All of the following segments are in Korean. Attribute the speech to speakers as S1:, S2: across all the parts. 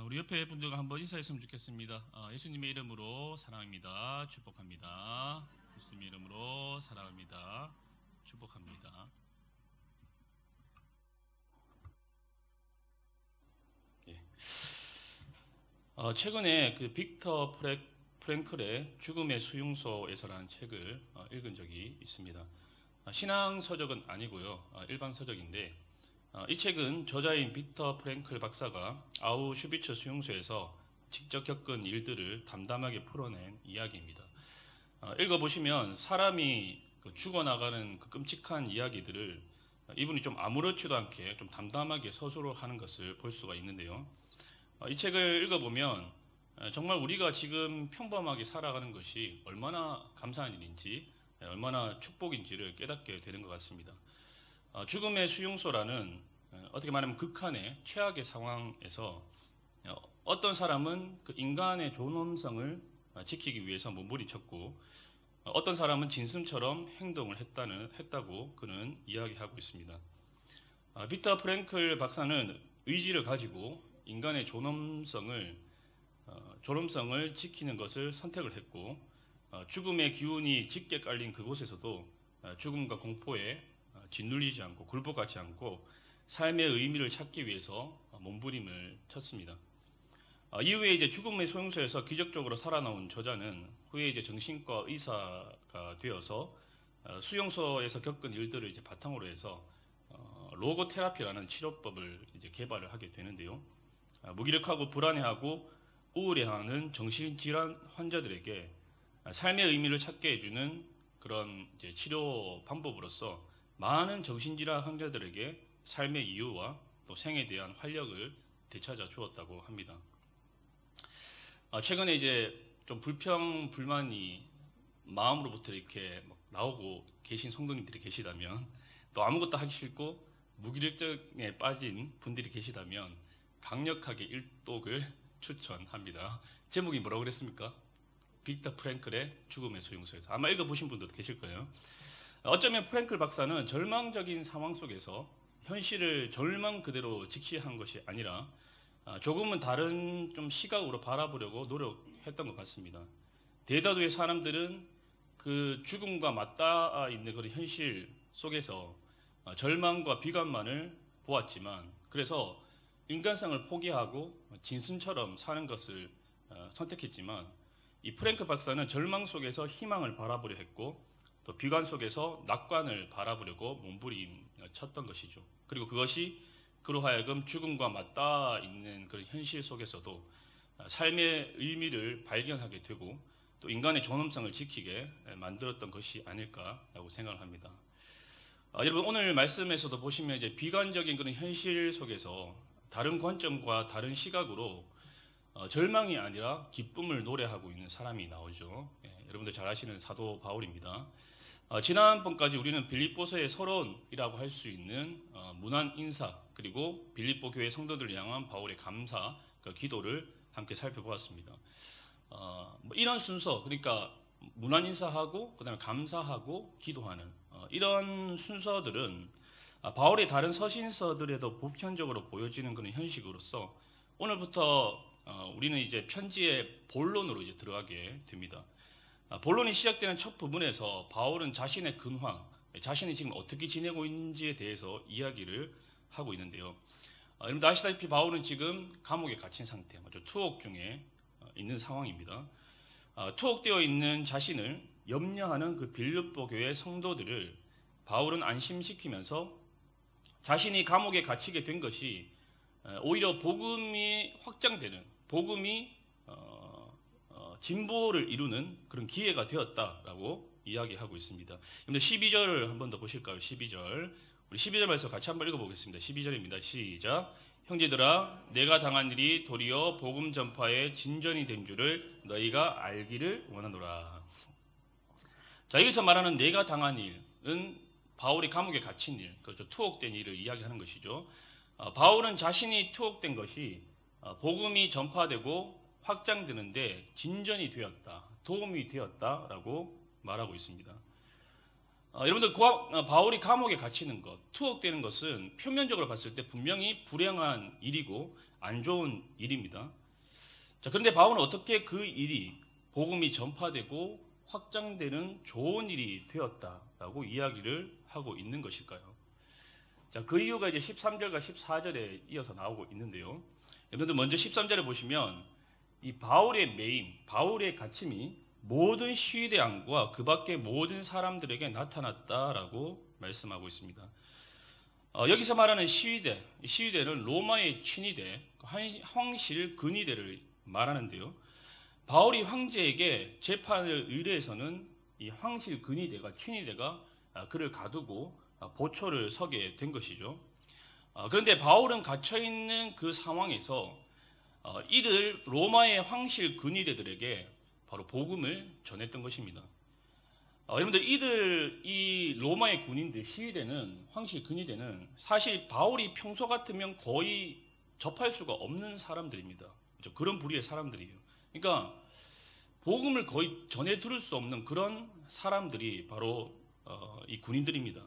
S1: 우리 옆에 분들과 한번 인사했으면 좋겠습니다. 예수님의 이름으로 사랑합니다. 축복합니다. 예수님의 이름으로 사랑합니다. 축복합니다. 예. 최근에 그 빅터 프랭클의 죽음의 수용소에서라는 책을 읽은 적이 있습니다. 신앙 서적은 아니고요. 일반 서적인데 이 책은 저자인 빅터 프랭클 박사가 아우슈비츠 수용소에서 직접 겪은 일들을 담담하게 풀어낸 이야기입니다. 읽어보시면 사람이 죽어나가는 그 끔찍한 이야기들을 이분이 좀 아무렇지도 않게 좀 담담하게 서술을 하는 것을 볼 수가 있는데요. 이 책을 읽어보면 정말 우리가 지금 평범하게 살아가는 것이 얼마나 감사한 일인지, 얼마나 축복인지를 깨닫게 되는 것 같습니다. 죽음의 수용소라는 어떻게 말하면 극한의 최악의 상황에서 어떤 사람은 그 인간의 존엄성을 지키기 위해서 몸부림쳤고 어떤 사람은 진슴처럼 행동을 했다고 그는 이야기하고 있습니다. 빅터 프랭클 박사는 의지를 가지고 인간의 존엄성을 지키는 것을 선택을 했고 죽음의 기운이 짙게 깔린 그곳에서도 죽음과 공포에 짓눌리지 않고 굴복하지 않고 삶의 의미를 찾기 위해서 몸부림을 쳤습니다. 이후에 이제 죽음의 소용소에서 기적적으로 살아나온 저자는 후에 이제 정신과 의사가 되어서 수용소에서 겪은 일들을 이제 바탕으로 해서 로고테라피라는 치료법을 이제 개발을 하게 되는데요. 무기력하고 불안해하고 우울해하는 정신질환 환자들에게 삶의 의미를 찾게 해주는 그런 이제 치료 방법으로서 많은 정신질환 환자들에게 삶의 이유와 또 생에 대한 활력을 되찾아 주었다고 합니다. 최근에 이제 좀 불만이 마음으로부터 이렇게 나오고 계신 성도님들이 계시다면, 또 아무것도 하기 싫고 무기력증에 빠진 분들이 계시다면 강력하게 일독을 추천합니다. 제목이 뭐라고 그랬습니까? 빅터 프랭클의 죽음의 수용소에서. 아마 읽어보신 분들도 계실 거예요. 어쩌면 프랭클 박사는 절망적인 상황 속에서 현실을 절망 그대로 직시한 것이 아니라 조금은 다른 좀 시각으로 바라보려고 노력했던 것 같습니다. 대다수의 사람들은 그 죽음과 맞닿아 있는 그런 현실 속에서 절망과 비관만을 보았지만, 그래서 인간성을 포기하고 진순처럼 사는 것을 선택했지만, 이 프랭클 박사는 절망 속에서 희망을 바라보려 했고 또 비관 속에서 낙관을 바라보려고 몸부림쳤던 것이죠. 그리고 그것이 그로 하여금 죽음과 맞닿아 있는 그런 현실 속에서도 삶의 의미를 발견하게 되고 또 인간의 존엄성을 지키게 만들었던 것이 아닐까라고 생각을 합니다. 여러분, 오늘 말씀에서도 보시면 이제 비관적인 그런 현실 속에서 다른 관점과 다른 시각으로 절망이 아니라 기쁨을 노래하고 있는 사람이 나오죠. 여러분들 잘 아시는 사도 바울입니다. 지난번까지 우리는 빌립보서의 서론이라고 할 수 있는 문안 인사, 그리고 빌립보 교회 성도들을 향한 바울의 감사, 그 기도를 함께 살펴보았습니다. 이런 순서, 그러니까 문안 인사하고 그다음에 감사하고 기도하는 이런 순서들은 바울의 다른 서신서들에도 보편적으로 보여지는 그런 현식으로서 오늘부터 우리는 이제 편지의 본론으로 이제 들어가게 됩니다. 본론이 시작되는 첫 부분에서 바울은 자신의 근황, 자신이 지금 어떻게 지내고 있는지에 대해서 이야기를 하고 있는데요. 여러분들 아시다시피 바울은 지금 감옥에 갇힌 상태, 투옥 중에 있는 상황입니다. 투옥되어 있는 자신을 염려하는 그 빌립보 교회 성도들을 바울은 안심시키면서 자신이 감옥에 갇히게 된 것이 오히려 복음이 확장되는, 복음이 진보를 이루는 그런 기회가 되었다라고 이야기하고 있습니다. 그런데 12절을 한 번 더 보실까요? 12절. 우리 12절 말씀 같이 한번 읽어보겠습니다. 12절입니다. 시작. 형제들아, 내가 당한 일이 도리어 복음 전파의 진전이 된 줄을 너희가 알기를 원하노라. 자, 여기서 말하는 내가 당한 일은 바울이 감옥에 갇힌 일, 그렇죠. 투옥된 일을 이야기하는 것이죠. 바울은 자신이 투옥된 것이 복음이 전파되고 확장되는데 진전이 되었다, 도움이 되었다라고 말하고 있습니다. 여러분들, 바울이 감옥에 갇히는 것, 투옥되는 것은 표면적으로 봤을 때 분명히 불행한 일이고 안 좋은 일입니다. 자, 그런데 바울은 어떻게 그 일이 복음이 전파되고 확장되는 좋은 일이 되었다라고 이야기를 하고 있는 것일까요? 자, 그 이유가 이제 13절과 14절에 이어서 나오고 있는데요. 여러분들 먼저 13절에 보시면 이 바울의 매임, 바울의 가침이 모든 시위대 안과 그 밖의 모든 사람들에게 나타났다라고 말씀하고 있습니다. 여기서 말하는 시위대는 로마의 친위대, 황실 근위대를 말하는데요. 바울이 황제에게 재판을 의뢰해서는 이 황실 근위대가 친위대가 그를 가두고 보초를 서게 된 것이죠. 그런데 바울은 갇혀 있는 그 상황에서 이들 로마의 황실 근위대들에게 바로 복음을 전했던 것입니다. 여러분들 이 로마의 군인들 시위대는 황실 근위대는 사실 바울이 평소 같으면 거의 접할 수가 없는 사람들입니다. 그렇죠? 그런 부류의 사람들이에요. 그러니까 복음을 거의 전해 들을 수 없는 그런 사람들이 바로 이 군인들입니다.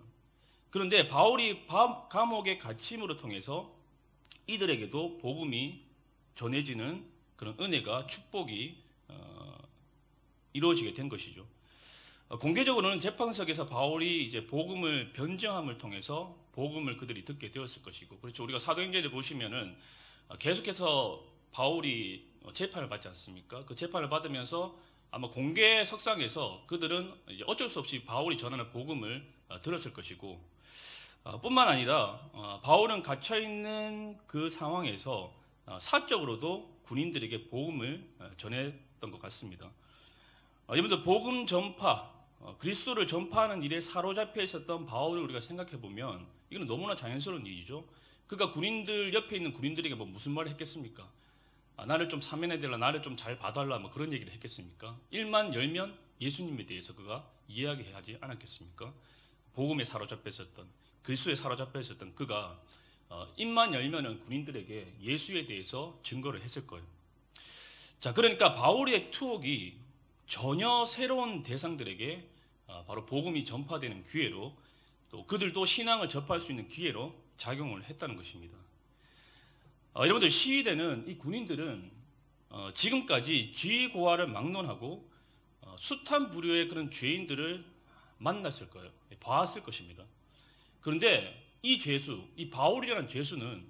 S1: 그런데 바울이 감옥의 갇힘으로 통해서 이들에게도 복음이 전해지는 그런 은혜가 축복이 이루어지게 된 것이죠. 공개적으로는 재판석에서 바울이 이제 복음을 변증함을 통해서 복음을 그들이 듣게 되었을 것이고, 그렇죠. 우리가 사도행전에 보시면은 계속해서 바울이 재판을 받지 않습니까? 그 재판을 받으면서 아마 공개 석상에서 그들은 이제 어쩔 수 없이 바울이 전하는 복음을 들었을 것이고, 뿐만 아니라 바울은 갇혀 있는 그 상황에서 사적으로도 군인들에게 복음을 전했던 것 같습니다. 여러분들 복음 전파, 그리스도를 전파하는 일에 사로잡혀 있었던 바울을 우리가 생각해 보면 이건 너무나 자연스러운 일이죠. 그가 군인들 옆에 있는 군인들에게 뭐 무슨 말을 했겠습니까? 나를 좀 사면해달라, 나를 좀 잘 봐달라, 뭐 그런 얘기를 했겠습니까? 일만 열면 예수님에 대해서 그가 이야기해야 하지 않았겠습니까? 복음에 사로잡혀 있었던, 그리스도에 사로잡혀 있었던 그가 입만 열면은 군인들에게 예수에 대해서 증거를 했을 거예요. 자, 그러니까 바울의 투옥이 전혀 새로운 대상들에게 바로 복음이 전파되는 기회로, 또 그들도 신앙을 접할 수 있는 기회로 작용을 했다는 것입니다. 여러분들 시위대는, 이 군인들은 지금까지 지위고하를 막론하고 숱한 부류의 그런 죄인들을 만났을 거예요. 봐왔을 것입니다. 그런데 이 죄수, 이 바울이라는 죄수는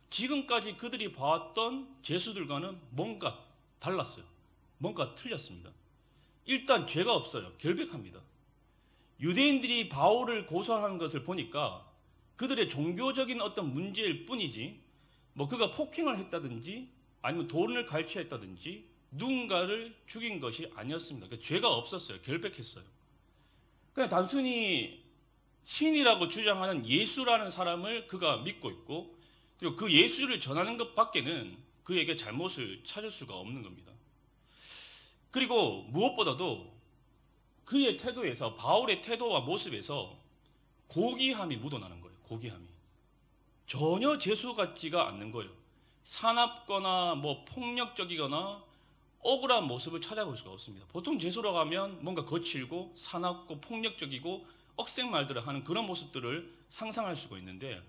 S1: 지금까지 그들이 봐왔던 죄수들과는 뭔가 달랐어요. 뭔가 틀렸습니다. 일단 죄가 없어요. 결백합니다. 유대인들이 바울을 고소하는 것을 보니까 그들의 종교적인 어떤 문제일 뿐이지, 뭐 그가 폭행을 했다든지 아니면 돈을 갈취했다든지 누군가를 죽인 것이 아니었습니다. 그러니까 죄가 없었어요. 결백했어요. 그냥 단순히 신이라고 주장하는 예수라는 사람을 그가 믿고 있고, 그리고 그 예수를 전하는 것 밖에는 그에게 잘못을 찾을 수가 없는 겁니다. 그리고 무엇보다도 그의 태도에서, 바울의 태도와 모습에서 고귀함이 묻어나는 거예요. 고귀함이. 전혀 죄수 같지가 않는 거예요. 사납거나 뭐 폭력적이거나 억울한 모습을 찾아볼 수가 없습니다. 보통 죄수라고 하면 뭔가 거칠고 사납고 폭력적이고 억센 말들을 하는 그런 모습들을 상상할 수가 있는데,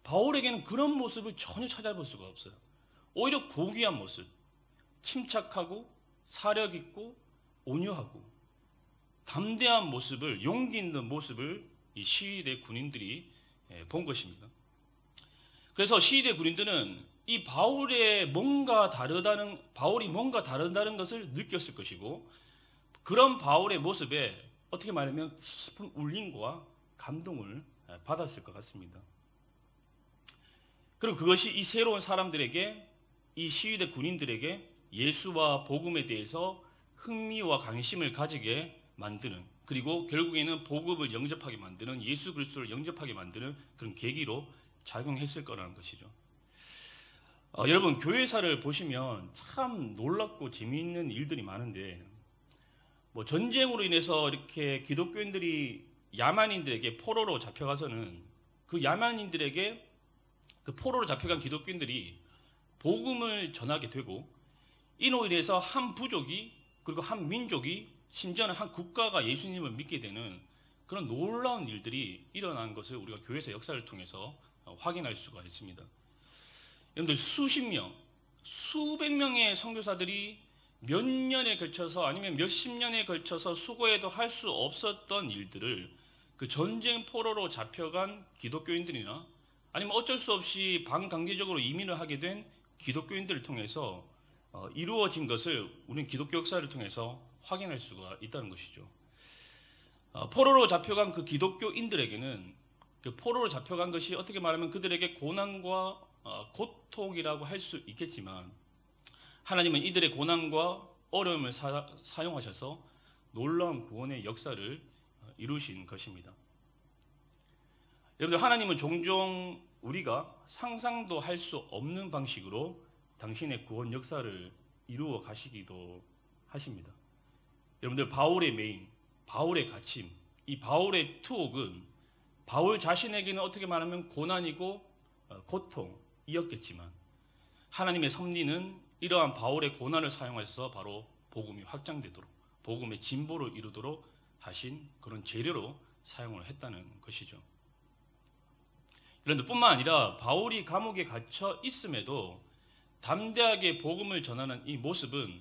S1: 바울에게는 그런 모습을 전혀 찾아볼 수가 없어요. 오히려 고귀한 모습, 침착하고 사력 있고 온유하고 담대한 모습을, 용기 있는 모습을 이 시위대 군인들이 본 것입니다. 그래서 시위대 군인들은 이 바울이 뭔가 다르다는 것을 느꼈을 것이고, 그런 바울의 모습에 어떻게 말하면 깊은 울림과 감동을 받았을 것 같습니다. 그리고 그것이 이 새로운 사람들에게, 이 시위대 군인들에게 예수와 복음에 대해서 흥미와 관심을 가지게 만드는, 그리고 결국에는 복음을 영접하게 만드는, 예수 그리스도를 영접하게 만드는 그런 계기로 작용했을 거라는 것이죠. 여러분, 교회사를 보시면 참 놀랍고 재미있는 일들이 많은데, 뭐 전쟁으로 인해서 이렇게 기독교인들이 야만인들에게 포로로 잡혀가서는 그 야만인들에게, 그 포로로 잡혀간 기독교인들이 복음을 전하게 되고, 이로 인해서 한 부족이, 그리고 한 민족이, 심지어는 한 국가가 예수님을 믿게 되는 그런 놀라운 일들이 일어난 것을 우리가 교회에서 역사를 통해서 확인할 수가 있습니다. 여러분들 수십 명, 수백 명의 선교사들이 몇 년에 걸쳐서 아니면 몇십 년에 걸쳐서 수고해도 할 수 없었던 일들을 그 전쟁 포로로 잡혀간 기독교인들이나 아니면 어쩔 수 없이 반강제적으로 이민을 하게 된 기독교인들을 통해서 이루어진 것을 우리는 기독교 역사를 통해서 확인할 수가 있다는 것이죠. 포로로 잡혀간 그 기독교인들에게는 그 포로로 잡혀간 것이 어떻게 말하면 그들에게 고난과 고통이라고 할 수 있겠지만 하나님은 이들의 고난과 어려움을 사용하셔서 놀라운 구원의 역사를 이루신 것입니다. 여러분들, 하나님은 종종 우리가 상상도 할 수 없는 방식으로 당신의 구원 역사를 이루어 가시기도 하십니다. 여러분들, 바울의 메인, 바울의 갇힘, 이 바울의 투옥은 바울 자신에게는 어떻게 말하면 고난이고 고통이었겠지만 하나님의 섭리는 이러한 바울의 고난을 사용하셔서 바로 복음이 확장되도록, 복음의 진보를 이루도록 하신 그런 재료로 사용을 했다는 것이죠. 그런데 뿐만 아니라 바울이 감옥에 갇혀 있음에도 담대하게 복음을 전하는 이 모습은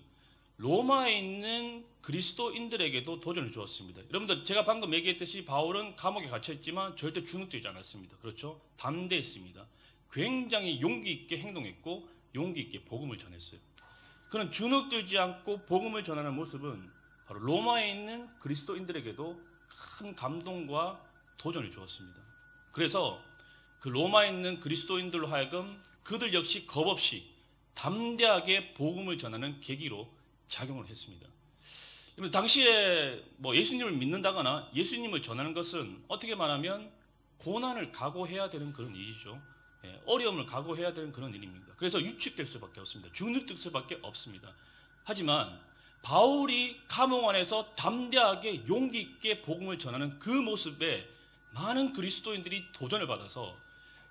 S1: 로마에 있는 그리스도인들에게도 도전을 주었습니다. 여러분들, 제가 방금 얘기했듯이 바울은 감옥에 갇혀 있지만 절대 주눅들지 않았습니다. 그렇죠? 담대했습니다. 굉장히 용기 있게 행동했고 용기 있게 복음을 전했어요. 그런 주눅들지 않고 복음을 전하는 모습은 바로 로마에 있는 그리스도인들에게도 큰 감동과 도전을 주었습니다. 그래서 그 로마에 있는 그리스도인들로 하여금 그들 역시 겁없이 담대하게 복음을 전하는 계기로 작용을 했습니다. 당시에 예수님을 믿는다거나 예수님을 전하는 것은 어떻게 말하면 고난을 각오해야 되는 그런 일이죠. 어려움을 각오해야 되는 그런 일입니다. 그래서 위축될 수밖에 없습니다. 주눅들 수밖에 없습니다. 하지만 바울이 감옥 안에서 담대하게 용기 있게 복음을 전하는 그 모습에 많은 그리스도인들이 도전을 받아서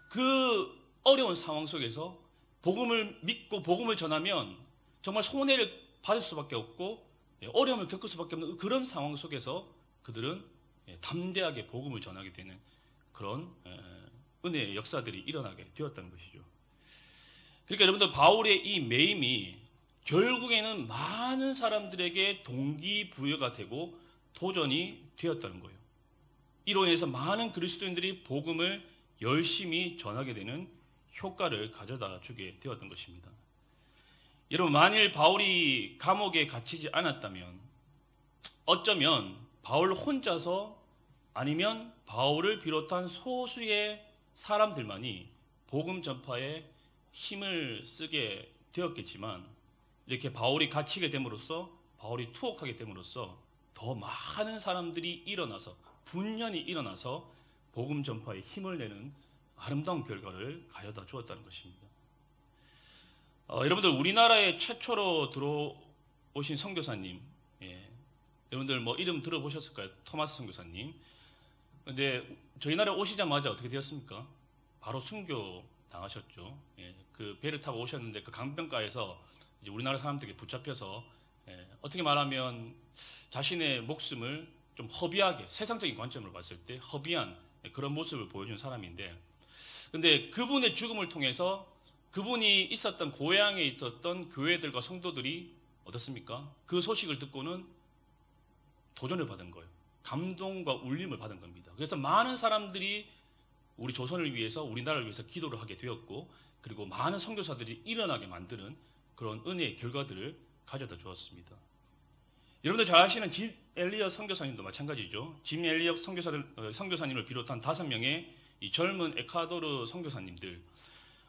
S1: 그 어려운 상황 속에서 복음을 믿고 복음을 전하면 정말 손해를 받을 수밖에 없고 어려움을 겪을 수밖에 없는 그런 상황 속에서 그들은 담대하게 복음을 전하게 되는 그런 은혜의 역사들이 일어나게 되었다는 것이죠. 그러니까 여러분들, 바울의 이 매임이 결국에는 많은 사람들에게 동기부여가 되고 도전이 되었다는 거예요. 이로 인해서 많은 그리스도인들이 복음을 열심히 전하게 되는 효과를 가져다 주게 되었던 것입니다. 여러분, 만일 바울이 감옥에 갇히지 않았다면 어쩌면 바울 혼자서 아니면 바울을 비롯한 소수의 사람들만이 복음 전파에 힘을 쓰게 되었겠지만 이렇게 바울이 갇히게 됨으로써, 바울이 투옥하게 됨으로써 더 많은 사람들이 일어나서, 분연히 일어나서 복음 전파에 힘을 내는 아름다운 결과를 가져다 주었다는 것입니다. 여러분들, 우리나라에 최초로 들어오신 선교사님, 여러분들 이름 들어보셨을까요? 토마스 선교사님. 근데 저희 나라에 오시자마자 어떻게 되었습니까? 바로 순교 당하셨죠. 그 배를 타고 오셨는데 그 강변가에서 이제 우리나라 사람들에게 붙잡혀서 어떻게 말하면 자신의 목숨을 좀 허비하게, 세상적인 관점으로 봤을 때 허비한 그런 모습을 보여준 사람인데, 근데 그분의 죽음을 통해서 그분이 있었던 고향에 있었던 교회들과 성도들이 어떻습니까? 그 소식을 듣고는 도전을 받은 거예요. 감동과 울림을 받은 겁니다. 그래서 많은 사람들이 우리 조선을 위해서, 우리나라를 위해서 기도를 하게 되었고, 그리고 많은 선교사들이 일어나게 만드는 그런 은혜의 결과들을 가져다 주었습니다. 여러분들 잘 아시는 짐 엘리엇 선교사님도 마찬가지죠. 짐 엘리엇 선교사님을 비롯한 5명의 이 젊은 에콰도르 선교사님들,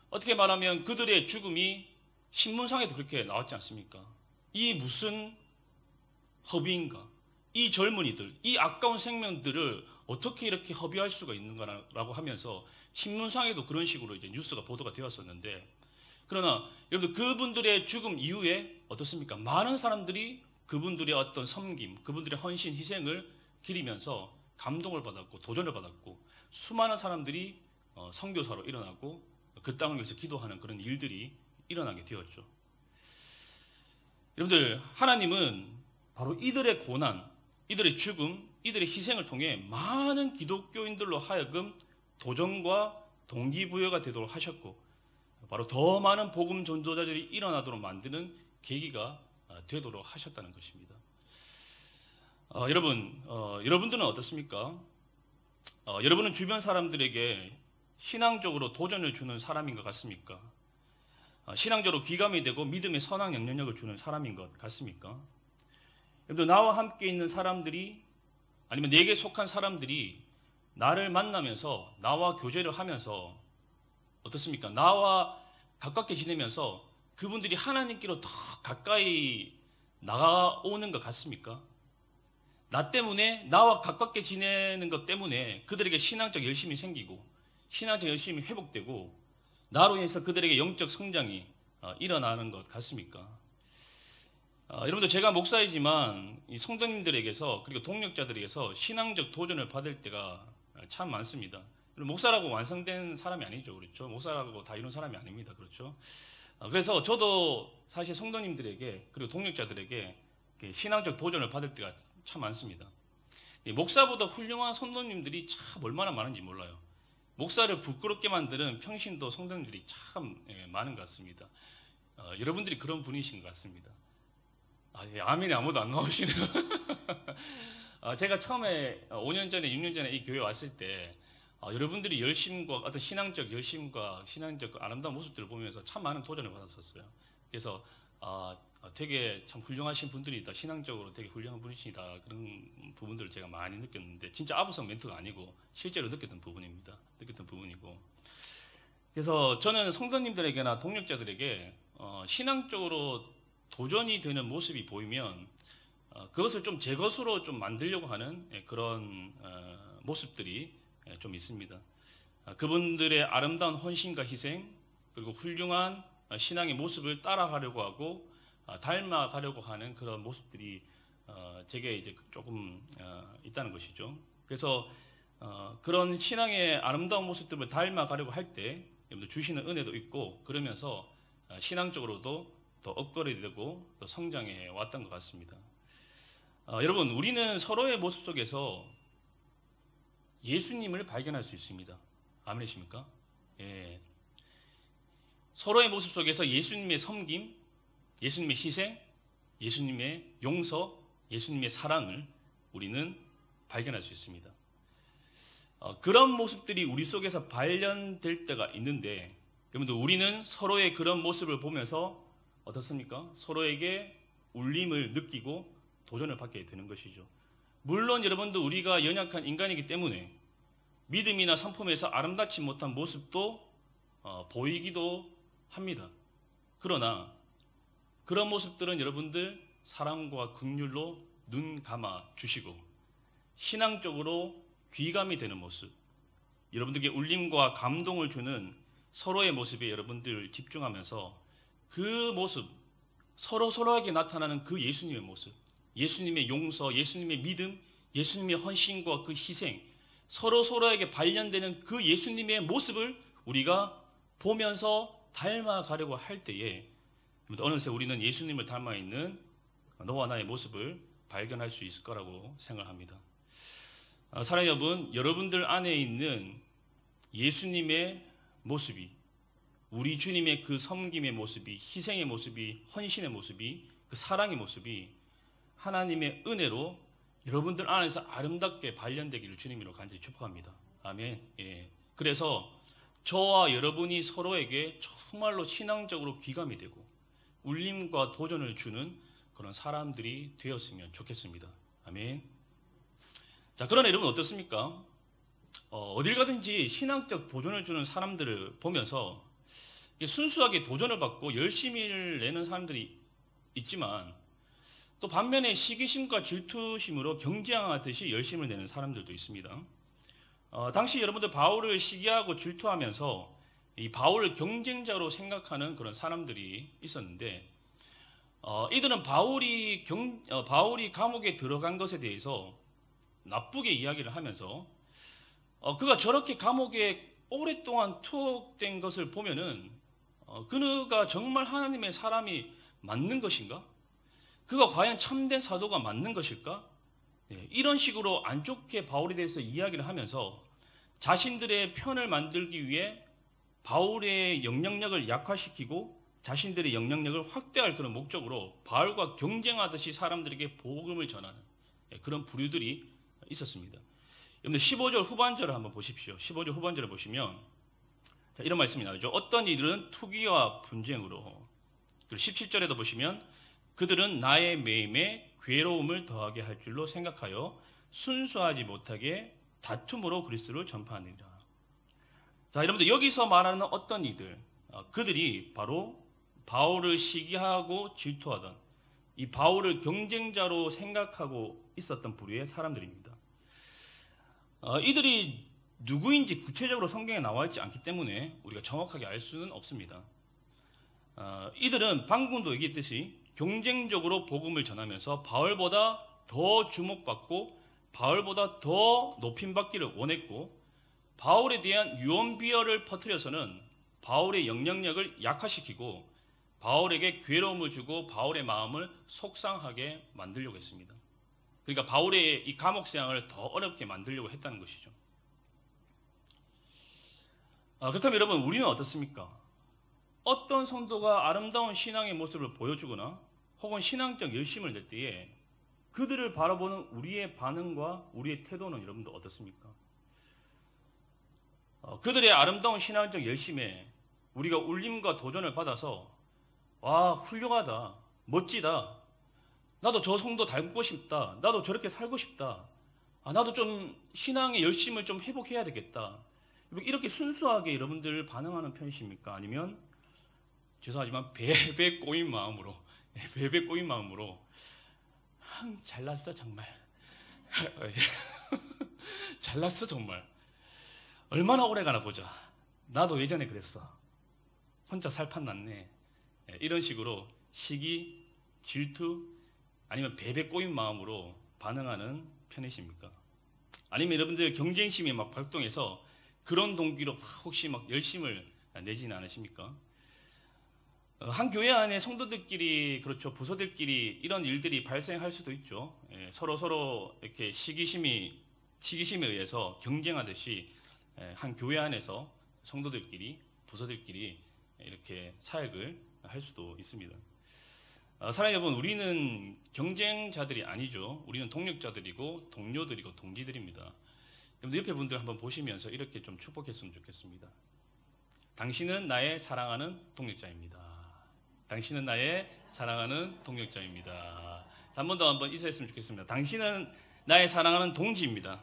S1: 어떻게 말하면 그들의 죽음이 신문상에도 그렇게 나왔지 않습니까? 이 무슨 허비인가? 이 젊은이들, 이 아까운 생명들을 어떻게 이렇게 허비할 수가 있는가라고 하면서 신문상에도 그런 식으로 이제 뉴스가 보도가 되었었는데, 그러나 여러분들, 그분들의 죽음 이후에 어떻습니까? 많은 사람들이 그분들의 어떤 섬김, 그분들의 헌신, 희생을 기리면서 감동을 받았고 도전을 받았고, 수많은 사람들이 선교사로 일어나고 그 땅을 위해서 기도하는 그런 일들이 일어나게 되었죠. 여러분들, 하나님은 바로 이들의 고난, 이들의 죽음, 이들의 희생을 통해 많은 기독교인들로 하여금 도전과 동기부여가 되도록 하셨고, 바로 더 많은 복음 전도자들이 일어나도록 만드는 계기가 되도록 하셨다는 것입니다. 여러분들은 어떻습니까? 여러분은 주변 사람들에게 신앙적으로 도전을 주는 사람인 것 같습니까? 신앙적으로 귀감이 되고 믿음의 선한 영향력을 주는 사람인 것 같습니까? 여러분, 나와 함께 있는 사람들이 아니면 내게 속한 사람들이 나를 만나면서 나와 교제를 하면서 어떻습니까? 나와 가깝게 지내면서 그분들이 하나님께로 더 가까이 나아오는 것 같습니까? 나 때문에, 나와 가깝게 지내는 것 때문에 그들에게 신앙적 열심이 생기고 신앙적 열심이 회복되고 나로 인해서 그들에게 영적 성장이 일어나는 것 같습니까? 여러분들, 제가 목사이지만 이 성도님들에게서 그리고 동력자들에게서 신앙적 도전을 받을 때가 참 많습니다. 목사라고 완성된 사람이 아니죠, 그렇죠? 목사라고 다 이룬 사람이 아닙니다, 그렇죠? 그래서 저도 사실 성도님들에게 그리고 동력자들에게 신앙적 도전을 받을 때가 참 많습니다. 목사보다 훌륭한 성도님들이 참 얼마나 많은지 몰라요. 목사를 부끄럽게 만드는 평신도 성도님들이 참 많은 것 같습니다. 여러분들이 그런 분이신 것 같습니다. 아멘이 아무도 안 나오시네요. 제가 처음에 5년 전에 6년 전에 이 교회 왔을 때 여러분들이 열심과 어떤 신앙적 열심과 신앙적 아름다운 모습들을 보면서 참 많은 도전을 받았었어요. 그래서 되게 참 훌륭하신 분들이다, 신앙적으로 되게 훌륭한 분이시다, 그런 부분들을 제가 많이 느꼈는데, 진짜 아부성 멘트가 아니고 실제로 느꼈던 부분이고, 그래서 저는 성도님들에게나 동력자들에게 신앙적으로 도전이 되는 모습이 보이면 그것을 좀 제 것으로 좀 만들려고 하는 그런 모습들이 좀 있습니다. 그분들의 아름다운 헌신과 희생, 그리고 훌륭한 신앙의 모습을 따라가려고 하고 닮아가려고 하는 그런 모습들이 제게 이제 조금 있다는 것이죠. 그래서 그런 신앙의 아름다운 모습들을 닮아가려고 할 때 주시는 은혜도 있고, 그러면서 신앙적으로도 더 업그레이드되고 더 성장해 왔던 것 같습니다. 여러분, 우리는 서로의 모습 속에서 예수님을 발견할 수 있습니다. 아멘이십니까? 예. 서로의 모습 속에서 예수님의 섬김, 예수님의 희생, 예수님의 용서, 예수님의 사랑을 우리는 발견할 수 있습니다. 그런 모습들이 우리 속에서 발견될 때가 있는데, 여러분들, 우리는 서로의 그런 모습을 보면서 어떻습니까? 서로에게 울림을 느끼고 도전을 받게 되는 것이죠. 물론 여러분들, 우리가 연약한 인간이기 때문에 믿음이나 성품에서 아름답지 못한 모습도 보이기도 합니다. 그러나 그런 모습들은 여러분들 사랑과 긍휼로 눈 감아 주시고 신앙적으로 귀감이 되는 모습, 여러분들에게 울림과 감동을 주는 서로의 모습에 여러분들 집중하면서 그 모습, 서로에게 나타나는 그 예수님의 모습, 예수님의 용서, 예수님의 믿음, 예수님의 헌신과 그 희생, 서로에게 발견되는 그 예수님의 모습을 우리가 보면서 닮아가려고 할 때에 어느새 우리는 예수님을 닮아있는 너와 나의 모습을 발견할 수 있을 거라고 생각합니다. 사랑하는 여러분, 여러분들 안에 있는 예수님의 모습이, 우리 주님의 그 섬김의 모습이, 희생의 모습이, 헌신의 모습이, 그 사랑의 모습이 하나님의 은혜로 여러분들 안에서 아름답게 발견되기를 주님으로 간절히 축복합니다. 아멘. 예. 그래서 저와 여러분이 서로에게 정말로 신앙적으로 귀감이 되고 울림과 도전을 주는 그런 사람들이 되었으면 좋겠습니다. 아멘. 자, 그러나 여러분 어떻습니까? 어딜 가든지 신앙적 도전을 주는 사람들을 보면서 순수하게 도전을 받고 열심히를 내는 사람들이 있지만, 또 반면에 시기심과 질투심으로 경쟁하듯이 열심을 내는 사람들도 있습니다. 당시 여러분들 바울을 시기하고 질투하면서 이 바울을 경쟁자로 생각하는 그런 사람들이 있었는데, 이들은 바울이 감옥에 들어간 것에 대해서 나쁘게 이야기를 하면서 그가 저렇게 감옥에 오랫동안 투옥된 것을 보면은 그가 정말 하나님의 사람이 맞는 것인가? 그가 과연 참된 사도가 맞는 것일까? 이런 식으로 안 좋게 바울에 대해서 이야기를 하면서 자신들의 편을 만들기 위해 바울의 영향력을 약화시키고 자신들의 영향력을 확대할 그런 목적으로 바울과 경쟁하듯이 사람들에게 복음을 전하는 그런 부류들이 있었습니다. 여러분들 15절 후반절을 한번 보십시오. 15절 후반절을 보시면 이런 말씀이 나오죠. 어떤 이들은 투기와 분쟁으로, 그리고 17절에도 보시면 그들은 나의 매임에 괴로움을 더하게 할 줄로 생각하여 순수하지 못하게 다툼으로 그리스도를 전파하느니라. 자, 여러분들 여기서 말하는 어떤 이들, 그들이 바로 바울을 시기하고 질투하던 이 바울을 경쟁자로 생각하고 있었던 부류의 사람들입니다. 이들이 누구인지 구체적으로 성경에 나와 있지 않기 때문에 우리가 정확하게 알 수는 없습니다. 이들은 방금도 얘기했듯이 경쟁적으로 복음을 전하면서 바울보다 더 주목받고 바울보다 더 높임받기를 원했고, 바울에 대한 유언비어를 퍼뜨려서는 바울의 영향력을 약화시키고 바울에게 괴로움을 주고 바울의 마음을 속상하게 만들려고 했습니다. 그러니까 바울의 이 감옥 생활을 더 어렵게 만들려고 했다는 것이죠. 그렇다면 여러분, 우리는 어떻습니까? 어떤 성도가 아름다운 신앙의 모습을 보여주거나 혹은 신앙적 열심을 낼 때에 그들을 바라보는 우리의 반응과 우리의 태도는 여러분들 어떻습니까? 그들의 아름다운 신앙적 열심에 우리가 울림과 도전을 받아서 와, 훌륭하다, 멋지다, 나도 저 성도 닮고 싶다, 나도 저렇게 살고 싶다, 나도 좀 신앙의 열심을 좀 회복해야 되겠다, 이렇게 순수하게 여러분들 반응하는 편이십니까? 아니면 죄송하지만 베베 꼬인 마음으로 잘났어 정말 잘났어 정말, 얼마나 오래가나 보자, 나도 예전에 그랬어, 혼자 살판 났네, 이런 식으로 시기, 질투 아니면 베베 꼬인 마음으로 반응하는 편이십니까? 아니면 여러분들 경쟁심이 막 발동해서 그런 동기로 혹시 막 열심을 내지는 않으십니까? 한 교회 안에 성도들끼리, 그렇죠, 부서들끼리 이런 일들이 발생할 수도 있죠. 서로 이렇게 시기심에 의해서 경쟁하듯이 한 교회 안에서 성도들끼리, 부서들끼리 이렇게 사역을 할 수도 있습니다. 사랑하는 여러분, 우리는 경쟁자들이 아니죠. 우리는 동력자들이고 동료들이고 동지들입니다. 여러분, 옆에 분들 한번 보시면서 이렇게 좀 축복했으면 좋겠습니다. 당신은 나의 사랑하는 동력자입니다. 당신은 나의 사랑하는 동력자입니다. 한 번 더 한번 인사했으면 좋겠습니다. 당신은 나의 사랑하는 동지입니다.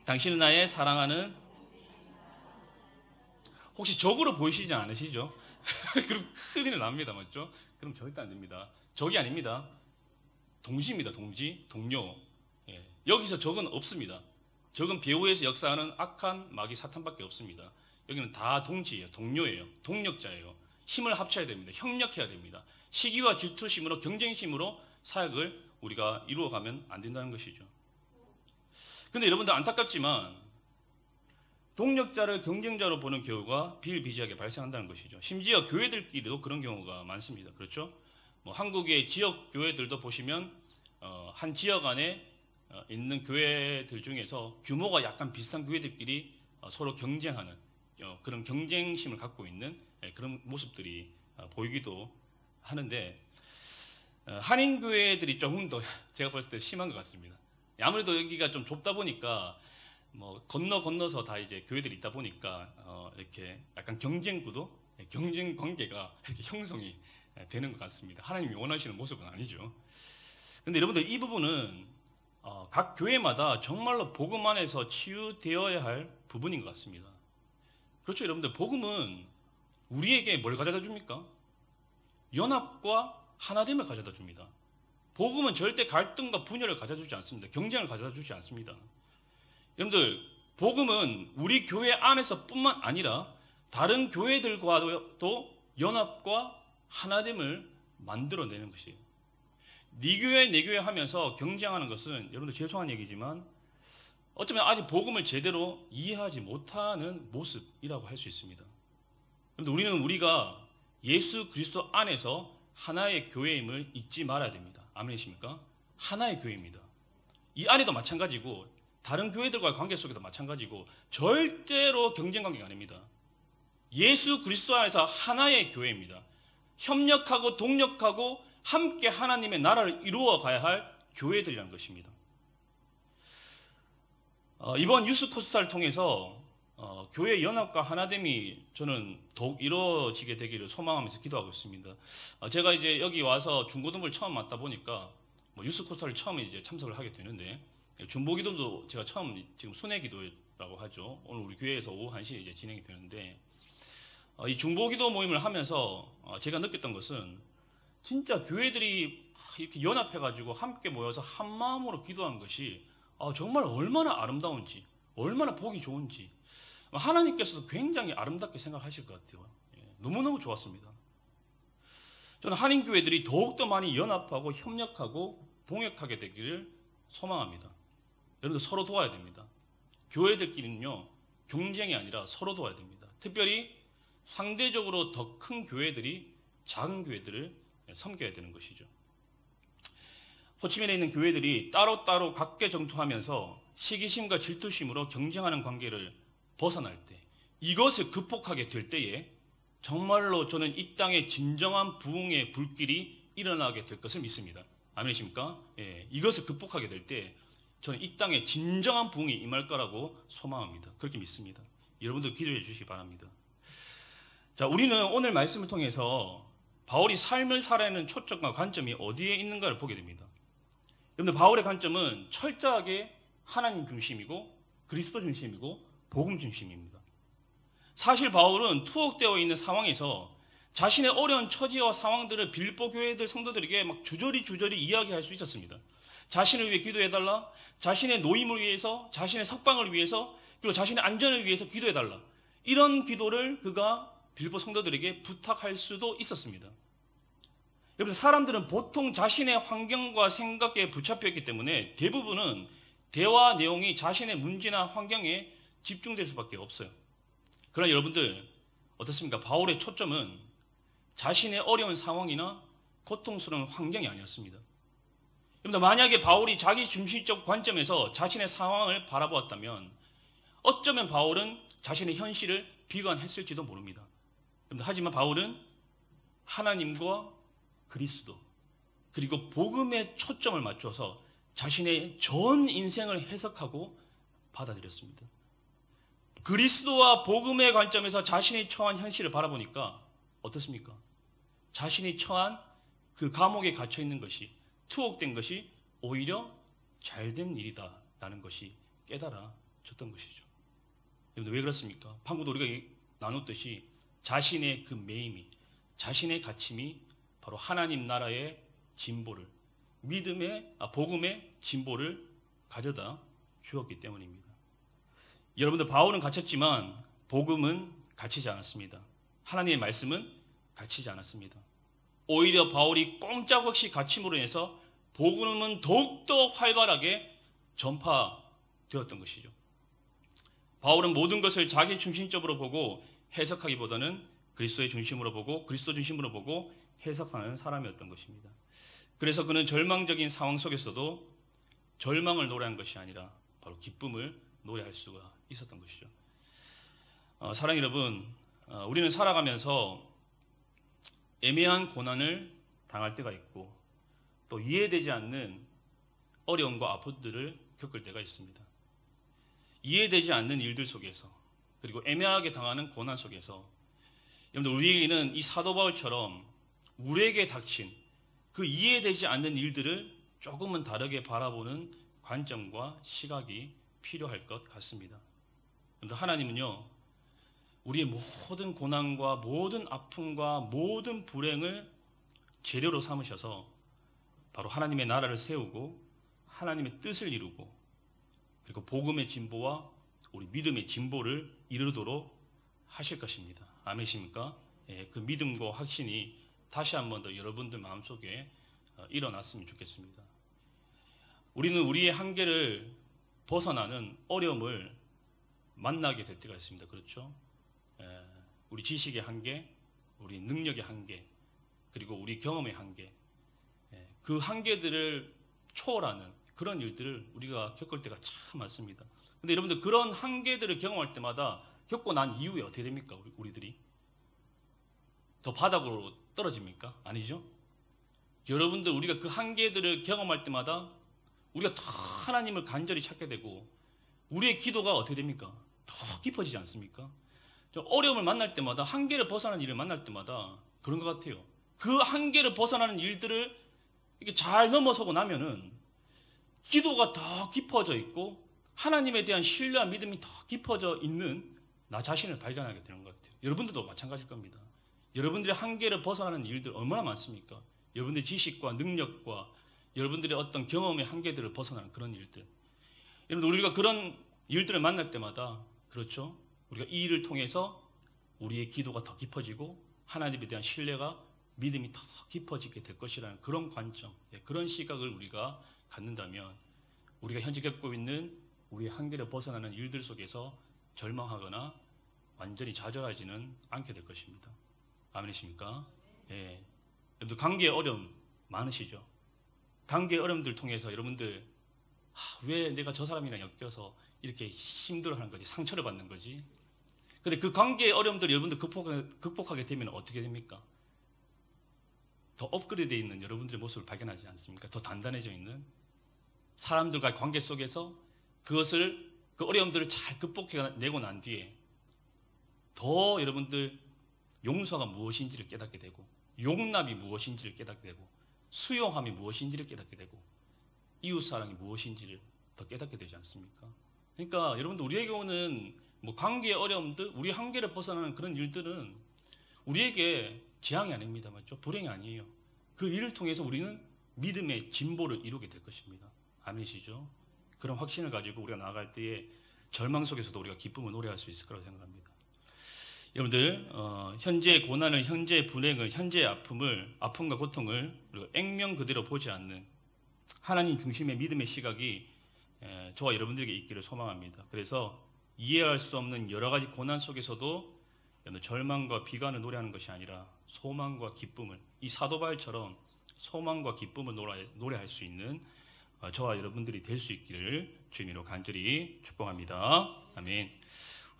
S1: 당신은 나의 사랑하는, 혹시 적으로 보이시지 않으시죠? 그럼 큰일 납니다. 맞죠? 그럼 절대 안 됩니다. 적이 아닙니다. 동지입니다. 동지, 동료. 여기서 적은 없습니다. 적은 배후에서 역사하는 악한 마귀 사탄밖에 없습니다. 여기는 다 동지예요. 동료예요. 동력자예요. 힘을 합쳐야 됩니다. 협력해야 됩니다. 시기와 질투심으로, 경쟁심으로 사역을 우리가 이루어가면 안 된다는 것이죠. 근데 여러분들 안타깝지만 동력자를 경쟁자로 보는 경우가 비일비재하게 발생한다는 것이죠. 심지어 교회들끼리도 그런 경우가 많습니다. 그렇죠? 한국의 지역 교회들도 보시면 한 지역 안에 있는 교회들 중에서 규모가 약간 비슷한 교회들끼리 서로 경쟁하는 그런 경쟁심을 갖고 있는 그런 모습들이 보이기도 하는데, 한인 교회들이 조금 더 제가 봤을 때 심한 것 같습니다. 아무래도 여기가 좀 좁다 보니까 건너서 다 이제 교회들이 있다 보니까 이렇게 약간 경쟁 구도, 경쟁 관계가 이렇게 형성이 되는 것 같습니다. 하나님이 원하시는 모습은 아니죠. 근데 여러분들, 이 부분은 각 교회마다 정말로 복음 안에서 치유되어야 할 부분인 것 같습니다. 그렇죠, 여러분들. 복음은 우리에게 뭘 가져다 줍니까? 연합과 하나됨을 가져다 줍니다. 복음은 절대 갈등과 분열을 가져다 주지 않습니다. 경쟁을 가져다 주지 않습니다. 여러분들, 복음은 우리 교회 안에서 뿐만 아니라 다른 교회들과도 연합과 하나됨을 만들어내는 것이에요. 네 교회 내 교회 하면서 경쟁하는 것은 여러분들 죄송한 얘기지만 어쩌면 아직 복음을 제대로 이해하지 못하는 모습이라고 할 수 있습니다. 그런데 우리가 예수 그리스도 안에서 하나의 교회임을 잊지 말아야 됩니다. 아멘이십니까? 하나의 교회입니다. 이 안에도 마찬가지고 다른 교회들과의 관계 속에도 마찬가지고 절대로 경쟁 관계가 아닙니다. 예수 그리스도 안에서 하나의 교회입니다. 협력하고 동력하고 함께 하나님의 나라를 이루어 가야 할 교회들이라는 것입니다. 이번 유스코스타를 통해서 교회 연합과 하나됨이 저는 더욱 이루어지게 되기를 소망하면서 기도하고 있습니다. 제가 이제 여기 와서 중고등부를 처음 맡다 보니까 유스코스타를 처음 이제 참석을 하게 되는데, 중보기도도 제가 처음 지금 순회기도라고 하죠. 오늘 우리 교회에서 오후 1시에 이제 진행이 되는데, 이 중보기도 모임을 하면서 제가 느꼈던 것은 진짜 교회들이 이렇게 연합해가지고 함께 모여서 한 마음으로 기도하는 것이 정말 얼마나 아름다운지, 얼마나 보기 좋은지, 하나님께서도 굉장히 아름답게 생각하실 것 같아요. 너무너무 좋았습니다. 저는 한인교회들이 더욱더 많이 연합하고 협력하고 동역하게 되기를 소망합니다. 여러분들 서로 도와야 됩니다. 교회들끼리는요, 경쟁이 아니라 서로 도와야 됩니다. 특별히 상대적으로 더 큰 교회들이 작은 교회들을 섬겨야 되는 것이죠. 호치민에 있는 교회들이 따로따로 각계정토하면서 시기심과 질투심으로 경쟁하는 관계를 벗어날 때, 이것을 극복하게 될 때에 정말로 저는 이 땅에 진정한 부흥의 불길이 일어나게 될 것을 믿습니다. 아멘이십니까? 이것을 극복하게 될 때 저는 이 땅에 진정한 부흥이 임할 거라고 소망합니다. 그렇게 믿습니다. 여러분들 기도해 주시기 바랍니다. 자, 우리는 오늘 말씀을 통해서 바울이 삶을 살아내는 초점과 관점이 어디에 있는가를 보게 됩니다. 여러분들, 바울의 관점은 철저하게 하나님 중심이고 그리스도 중심이고 복음 중심입니다. 사실 바울은 투옥되어 있는 상황에서 자신의 어려운 처지와 상황들을 빌립보 교회들 성도들에게 막 주저리 이야기할 수 있었습니다. 자신을 위해 기도해달라, 자신의 노임을 위해서, 자신의 석방을 위해서, 그리고 자신의 안전을 위해서 기도해달라, 이런 기도를 그가 빌립보 성도들에게 부탁할 수도 있었습니다. 여러분, 사람들은 보통 자신의 환경과 생각에 붙잡혀 있기 때문에 대부분은 대화 내용이 자신의 문제나 환경에 집중될 수밖에 없어요. 그러나 여러분들 어떻습니까? 바울의 초점은 자신의 어려운 상황이나 고통스러운 환경이 아니었습니다. 여러분들, 만약에 바울이 자기 중심적 관점에서 자신의 상황을 바라보았다면 어쩌면 바울은 자신의 현실을 비관했을지도 모릅니다. 여러분들, 하지만 바울은 하나님과 그리스도 그리고 복음에 초점을 맞춰서 자신의 전 인생을 해석하고 받아들였습니다. 그리스도와 복음의 관점에서 자신이 처한 현실을 바라보니까 어떻습니까? 자신이 처한 그 감옥에 갇혀 있는 것이, 투옥된 것이 오히려 잘된 일이다라는 것이 깨달아졌던 것이죠. 여러분, 왜 그렇습니까? 방금도 우리가 나눴듯이 자신의 그 매임이, 자신의 가침이 바로 하나님 나라의 진보를, 복음의 진보를 가져다 주었기 때문입니다. 여러분들, 바울은 갇혔지만 복음은 갇히지 않았습니다. 하나님의 말씀은 갇히지 않았습니다. 오히려 바울이 꼼짝없이 갇힘으로 인해서 복음은 더욱더 활발하게 전파되었던 것이죠. 바울은 모든 것을 자기 중심적으로 보고 해석하기보다는 그리스도의 중심으로 보고 그리스도 중심으로 보고 해석하는 사람이었던 것입니다. 그래서 그는 절망적인 상황 속에서도 절망을 노래한 것이 아니라 바로 기쁨을 노래할 수가 있었던 것이죠. 사랑 여러분, 우리는 살아가면서 애매한 고난을 당할 때가 있고 또 이해되지 않는 어려움과 아픔들을 겪을 때가 있습니다. 이해되지 않는 일들 속에서, 그리고 애매하게 당하는 고난 속에서 여러분들, 우리에게는 이 사도 바울처럼 우리에게 닥친 그 이해되지 않는 일들을 조금은 다르게 바라보는 관점과 시각이 필요할 것 같습니다. 그런데 하나님은요, 우리의 모든 고난과 모든 아픔과 모든 불행을 재료로 삼으셔서 바로 하나님의 나라를 세우고 하나님의 뜻을 이루고 그리고 복음의 진보와 우리 믿음의 진보를 이루도록 하실 것입니다. 아멘이십니까? 그 믿음과 확신이 다시 한 번 더 여러분들 마음속에 일어났으면 좋겠습니다. 우리는 우리의 한계를 벗어나는 어려움을 만나게 될 때가 있습니다. 그렇죠? 우리 지식의 한계, 우리 능력의 한계, 그리고 우리 경험의 한계, 그 한계들을 초월하는 그런 일들을 우리가 겪을 때가 참 많습니다. 근데 여러분들, 그런 한계들을 경험할 때마다 겪고 난 이후에 어떻게 됩니까? 우리들이 더 바닥으로 떨어집니까? 아니죠. 여러분들 우리가 그 한계들을 경험할 때마다 우리가 더 하나님을 간절히 찾게 되고 우리의 기도가 어떻게 됩니까? 더 깊어지지 않습니까? 어려움을 만날 때마다 한계를 벗어나는 일을 만날 때마다 그런 것 같아요. 그 한계를 벗어나는 일들을 이렇게 잘 넘어서고 나면은 기도가 더 깊어져 있고 하나님에 대한 신뢰와 믿음이 더 깊어져 있는 나 자신을 발견하게 되는 것 같아요. 여러분들도 마찬가지일 겁니다. 여러분들의 한계를 벗어나는 일들 얼마나 많습니까? 여러분들의 지식과 능력과 여러분들의 어떤 경험의 한계들을 벗어나는 그런 일들. 여러분 우리가 그런 일들을 만날 때마다 그렇죠. 우리가 이 일을 통해서 우리의 기도가 더 깊어지고 하나님에 대한 신뢰가 믿음이 더 깊어지게 될 것이라는 그런 관점, 그런 시각을 우리가 갖는다면 우리가 현재 겪고 있는 우리의 한계를 벗어나는 일들 속에서 절망하거나 완전히 좌절하지는 않게 될 것입니다. 아멘이십니까? 예. 여러분들 관계의 어려움 많으시죠? 관계의 어려움들 통해서 여러분들 왜 내가 저 사람이랑 엮여서 이렇게 힘들어하는 거지? 상처를 받는 거지? 근데 그 관계의 어려움들을 여러분들 극복하게 되면 어떻게 됩니까? 더 업그레이드되어 있는 여러분들의 모습을 발견하지 않습니까? 더 단단해져 있는 사람들과의 관계 속에서 그 어려움들을 잘 극복해내고 난 뒤에 더 여러분들 용서가 무엇인지를 깨닫게 되고 용납이 무엇인지를 깨닫게 되고 수용함이 무엇인지를 깨닫게 되고 이웃사랑이 무엇인지를 더 깨닫게 되지 않습니까? 그러니까 여러분들 우리에게 오는 관계의 어려움들, 우리 한계를 벗어나는 그런 일들은 우리에게 재앙이 아닙니다. 맞죠? 불행이 아니에요. 그 일을 통해서 우리는 믿음의 진보를 이루게 될 것입니다. 아멘이시죠? 그런 확신을 가지고 우리가 나아갈 때에 절망 속에서도 우리가 기쁨을 노래할 수 있을 거라고 생각합니다. 여러분들 현재의 고난을, 현재의 불행을, 현재의 아픔과 고통을 액면 그대로 보지 않는 하나님 중심의 믿음의 시각이 저와 여러분들에게 있기를 소망합니다. 그래서 이해할 수 없는 여러 가지 고난 속에서도 절망과 비관을 노래하는 것이 아니라 소망과 기쁨을, 이 사도 바울처럼 소망과 기쁨을 노래할 수 있는 저와 여러분들이 될 수 있기를 주님으로 간절히 축복합니다. 아멘.